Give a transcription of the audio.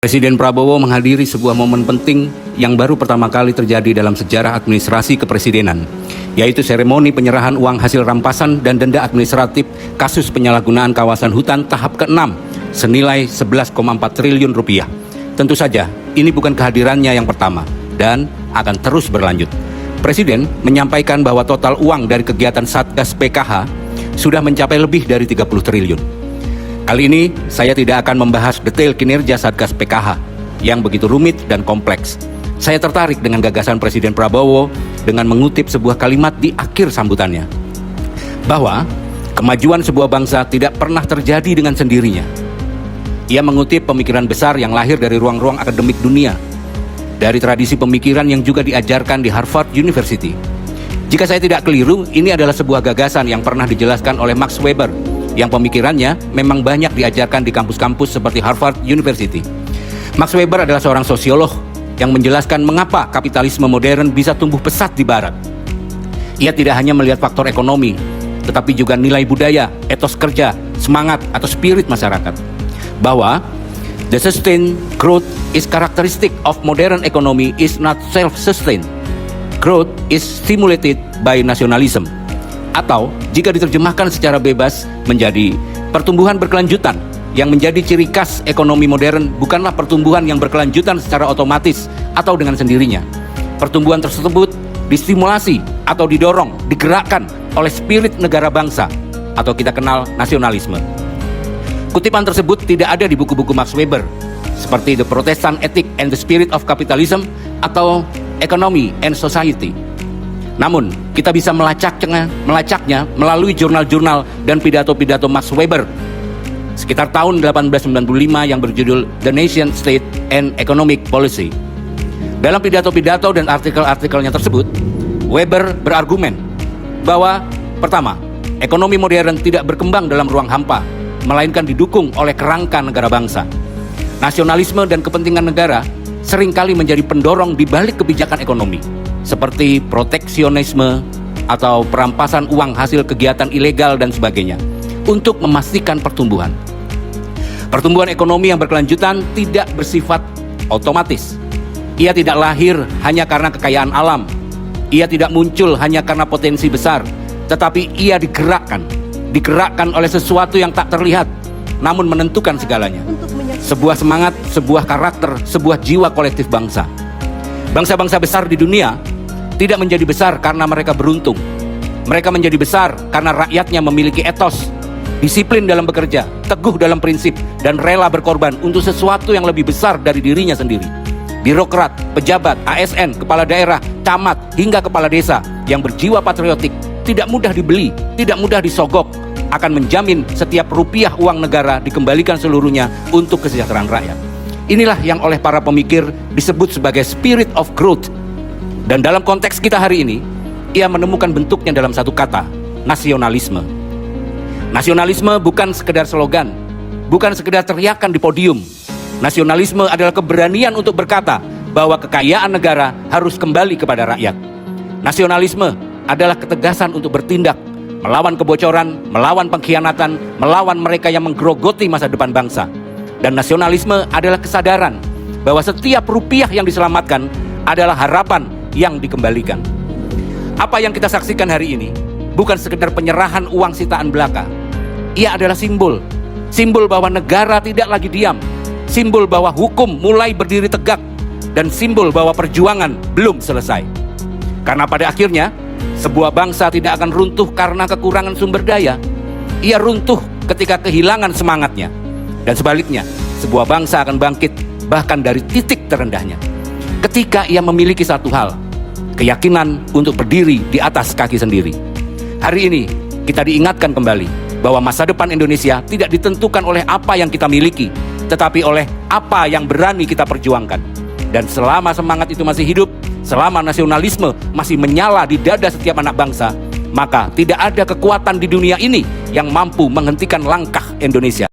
Presiden Prabowo menghadiri sebuah momen penting yang baru pertama kali terjadi dalam sejarah administrasi kepresidenan, yaitu seremoni penyerahan uang hasil rampasan dan denda administratif kasus penyalahgunaan kawasan hutan tahap ke-6 senilai 11,4 triliun rupiah. Tentu saja, ini bukan kehadirannya yang pertama dan akan terus berlanjut. Presiden menyampaikan bahwa total uang dari kegiatan Satgas PKH sudah mencapai lebih dari 30 triliun. Kali ini, saya tidak akan membahas detail kinerja Satgas PKH yang begitu rumit dan kompleks. Saya tertarik dengan gagasan Presiden Prabowo dengan mengutip sebuah kalimat di akhir sambutannya, bahwa kemajuan sebuah bangsa tidak pernah terjadi dengan sendirinya. Ia mengutip pemikiran besar yang lahir dari ruang-ruang akademik dunia, dari tradisi pemikiran yang juga diajarkan di Harvard University. Jika saya tidak keliru, ini adalah sebuah gagasan yang pernah dijelaskan oleh Max Weber, yang pemikirannya memang banyak diajarkan di kampus-kampus seperti Harvard University. Max Weber adalah seorang sosiolog yang menjelaskan mengapa kapitalisme modern bisa tumbuh pesat di Barat. Ia tidak hanya melihat faktor ekonomi, tetapi juga nilai budaya, etos kerja, semangat atau spirit masyarakat. Bahwa the sustained growth is characteristic of modern economy is not self-sustained. Growth is stimulated by nationalism. Atau jika diterjemahkan secara bebas menjadi pertumbuhan berkelanjutan, yang menjadi ciri khas ekonomi modern bukanlah pertumbuhan yang berkelanjutan secara otomatis atau dengan sendirinya. Pertumbuhan tersebut distimulasi atau didorong, digerakkan oleh spirit negara bangsa atau kita kenal nasionalisme. Kutipan tersebut tidak ada di buku-buku Max Weber seperti The Protestant Ethic and the Spirit of Capitalism atau Economy and Society. Namun, kita bisa melacaknya melalui jurnal-jurnal dan pidato-pidato Max Weber sekitar tahun 1895 yang berjudul The Nation State and Economic Policy. Dalam pidato-pidato dan artikel-artikelnya tersebut, Weber berargumen bahwa pertama, ekonomi modern tidak berkembang dalam ruang hampa, melainkan didukung oleh kerangka negara bangsa. Nasionalisme dan kepentingan negara seringkali menjadi pendorong di balik kebijakan ekonomi, seperti proteksionisme atau perampasan uang hasil kegiatan ilegal dan sebagainya, untuk memastikan pertumbuhan. Pertumbuhan ekonomi yang berkelanjutan tidak bersifat otomatis. Ia tidak lahir hanya karena kekayaan alam. Ia tidak muncul hanya karena potensi besar, tetapi ia digerakkan oleh sesuatu yang tak terlihat, namun menentukan segalanya. Sebuah semangat, sebuah karakter, sebuah jiwa kolektif bangsa. Bangsa-bangsa besar di dunia tidak menjadi besar karena mereka beruntung. Mereka menjadi besar karena rakyatnya memiliki etos, disiplin dalam bekerja, teguh dalam prinsip, dan rela berkorban untuk sesuatu yang lebih besar dari dirinya sendiri. Birokrat, pejabat, ASN, kepala daerah, camat, hingga kepala desa yang berjiwa patriotik tidak mudah dibeli, tidak mudah disogok, akan menjamin setiap rupiah uang negara dikembalikan seluruhnya untuk kesejahteraan rakyat. Inilah yang oleh para pemikir disebut sebagai spirit of growth. Dan dalam konteks kita hari ini, ia menemukan bentuknya dalam satu kata, nasionalisme. Nasionalisme bukan sekedar slogan, bukan sekedar teriakan di podium. Nasionalisme adalah keberanian untuk berkata bahwa kekayaan negara harus kembali kepada rakyat. Nasionalisme adalah ketegasan untuk bertindak, melawan kebocoran, melawan pengkhianatan, melawan mereka yang menggerogoti masa depan bangsa. Dan nasionalisme adalah kesadaran bahwa setiap rupiah yang diselamatkan adalah harapan yang dikembalikan. Apa yang kita saksikan hari ini bukan sekedar penyerahan uang sitaan belaka. Ia adalah simbol bahwa negara tidak lagi diam, simbol bahwa hukum mulai berdiri tegak, dan simbol bahwa perjuangan belum selesai. Karena pada akhirnya, sebuah bangsa tidak akan runtuh karena kekurangan sumber daya. Ia runtuh ketika kehilangan semangatnya. Dan sebaliknya, sebuah bangsa akan bangkit bahkan dari titik terendahnya ketika ia memiliki satu hal, keyakinan untuk berdiri di atas kaki sendiri. Hari ini kita diingatkan kembali bahwa masa depan Indonesia tidak ditentukan oleh apa yang kita miliki, tetapi oleh apa yang berani kita perjuangkan. Dan selama semangat itu masih hidup, selama nasionalisme masih menyala di dada setiap anak bangsa, maka tidak ada kekuatan di dunia ini yang mampu menghentikan langkah Indonesia.